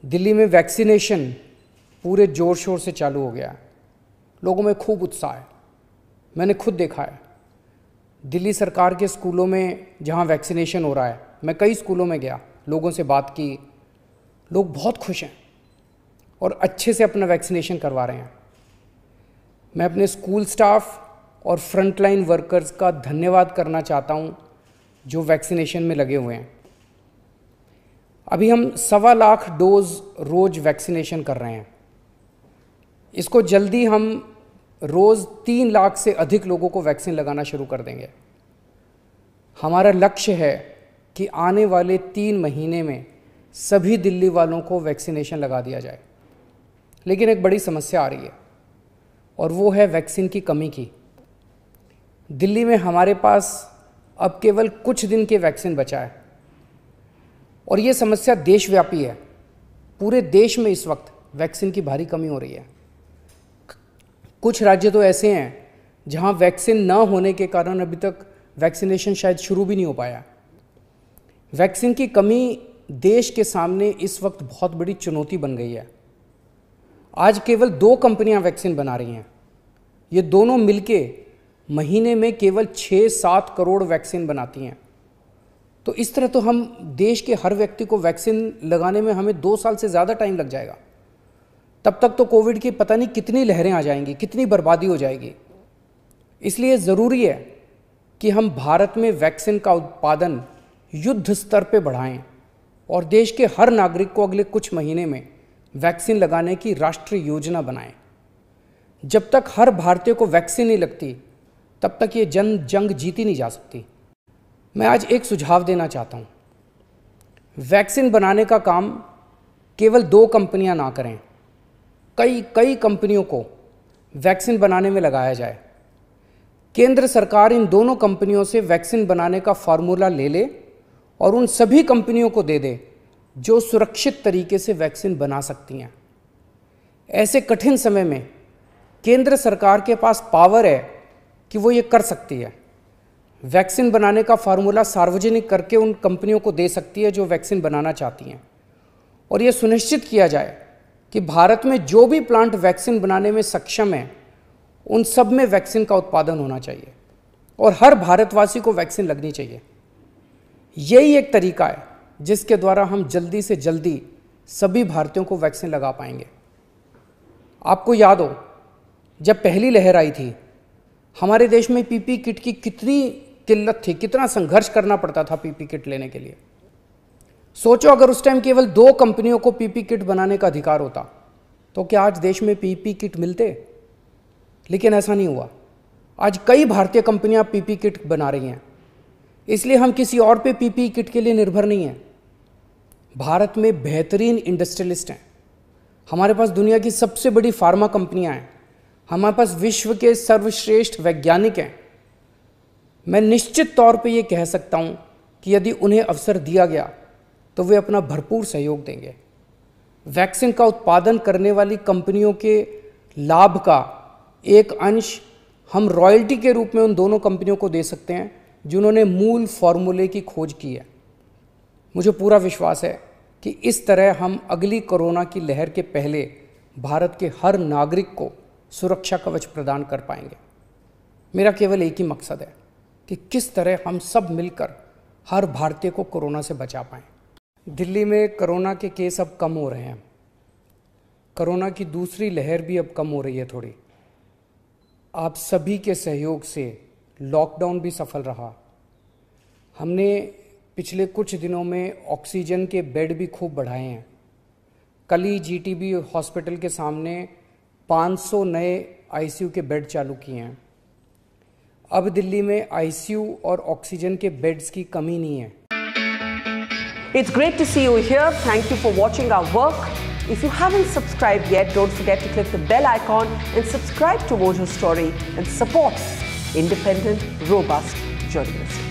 दिल्ली में वैक्सीनेशन पूरे ज़ोर शोर से चालू हो गया है। लोगों में खूब उत्साह है। मैंने खुद देखा है दिल्ली सरकार के स्कूलों में जहाँ वैक्सीनेशन हो रहा है। मैं कई स्कूलों में गया, लोगों से बात की, लोग बहुत खुश हैं और अच्छे से अपना वैक्सीनेशन करवा रहे हैं। मैं अपने स्कूल स्टाफ और फ्रंटलाइन वर्कर्स का धन्यवाद करना चाहता हूँ जो वैक्सीनेशन में लगे हुए हैं। अभी हम 1.25 लाख डोज रोज़ वैक्सीनेशन कर रहे हैं। इसको जल्दी हम रोज़ 3 लाख से अधिक लोगों को वैक्सीन लगाना शुरू कर देंगे। हमारा लक्ष्य है कि आने वाले 3 महीने में सभी दिल्ली वालों को वैक्सीनेशन लगा दिया जाए। लेकिन एक बड़ी समस्या आ रही है और वो है वैक्सीन की कमी की। दिल्ली में हमारे पास अब केवल कुछ दिन के वैक्सीन बचा है और ये समस्या देशव्यापी है। पूरे देश में इस वक्त वैक्सीन की भारी कमी हो रही है। कुछ राज्य तो ऐसे हैं जहां वैक्सीन न होने के कारण अभी तक वैक्सीनेशन शायद शुरू भी नहीं हो पाया। वैक्सीन की कमी देश के सामने इस वक्त बहुत बड़ी चुनौती बन गई है। आज केवल 2 कंपनियां वैक्सीन बना रही हैं। ये दोनों मिलके महीने में केवल 6-7 करोड़ वैक्सीन बनाती हैं। तो इस तरह तो हम देश के हर व्यक्ति को वैक्सीन लगाने में हमें 2 साल से ज़्यादा टाइम लग जाएगा। तब तक तो कोविड की पता नहीं कितनी लहरें आ जाएंगी, कितनी बर्बादी हो जाएगी। इसलिए ज़रूरी है कि हम भारत में वैक्सीन का उत्पादन युद्ध स्तर पे बढ़ाएं और देश के हर नागरिक को अगले कुछ महीने में वैक्सीन लगाने की राष्ट्रीय योजना बनाएं। जब तक हर भारतीय को वैक्सीन नहीं लगती तब तक ये जंग जीती नहीं जा सकती। मैं आज एक सुझाव देना चाहता हूँ। वैक्सीन बनाने का काम केवल 2 कंपनियां ना करें, कई कंपनियों को वैक्सीन बनाने में लगाया जाए। केंद्र सरकार इन दोनों कंपनियों से वैक्सीन बनाने का फार्मूला ले ले और उन सभी कंपनियों को दे दे जो सुरक्षित तरीके से वैक्सीन बना सकती हैं। ऐसे कठिन समय में केंद्र सरकार के पास पावर है कि वो ये कर सकती है। वैक्सीन बनाने का फार्मूला सार्वजनिक करके उन कंपनियों को दे सकती है जो वैक्सीन बनाना चाहती हैं और ये सुनिश्चित किया जाए कि भारत में जो भी प्लांट वैक्सीन बनाने में सक्षम है उन सब में वैक्सीन का उत्पादन होना चाहिए और हर भारतवासी को वैक्सीन लगनी चाहिए। यही एक तरीका है जिसके द्वारा हम जल्दी से जल्दी सभी भारतीयों को वैक्सीन लगा पाएंगे। आपको याद हो जब पहली लहर आई थी हमारे देश में पीपी किट की कितनी किल्लत थी, कितना संघर्ष करना पड़ता था पीपी किट लेने के लिए। सोचो अगर उस टाइम केवल 2 कंपनियों को पीपी किट बनाने का अधिकार होता तो क्या आज देश में पीपी किट मिलते? लेकिन ऐसा नहीं हुआ। आज कई भारतीय कंपनियां पीपी किट बना रही हैं। इसलिए हम किसी और पे पीपी किट के लिए निर्भर नहीं हैं। भारत में बेहतरीन इंडस्ट्रियलिस्ट हैं। हमारे पास दुनिया की सबसे बड़ी फार्मा कंपनियां हैं। हमारे पास विश्व के सर्वश्रेष्ठ वैज्ञानिक हैं। मैं निश्चित तौर पे ये कह सकता हूँ कि यदि उन्हें अवसर दिया गया तो वे अपना भरपूर सहयोग देंगे। वैक्सीन का उत्पादन करने वाली कंपनियों के लाभ का एक अंश हम रॉयल्टी के रूप में उन दोनों कंपनियों को दे सकते हैं जिन्होंने मूल फॉर्मूले की खोज की है। मुझे पूरा विश्वास है कि इस तरह हम अगली कोरोना की लहर के पहले भारत के हर नागरिक को सुरक्षा कवच प्रदान कर पाएंगे। मेरा केवल एक ही मकसद है कि किस तरह हम सब मिलकर हर भारतीय को कोरोना से बचा पाएं। दिल्ली में कोरोना के केस अब कम हो रहे हैं। कोरोना की दूसरी लहर भी अब कम हो रही है थोड़ी। आप सभी के सहयोग से लॉकडाउन भी सफल रहा। हमने पिछले कुछ दिनों में ऑक्सीजन के बेड भी खूब बढ़ाए हैं। कल ही जीटीबी हॉस्पिटल के सामने 500 नए आईसीयू के बेड चालू किए हैं। अब दिल्ली में आईसीयू और ऑक्सीजन के बेड्स की कमी नहीं है। It's great to see you here. Thank you for watching our work. If you haven't subscribed yet, don't forget to click the bell icon and subscribe to Mojo Story and support independent, robust journalism.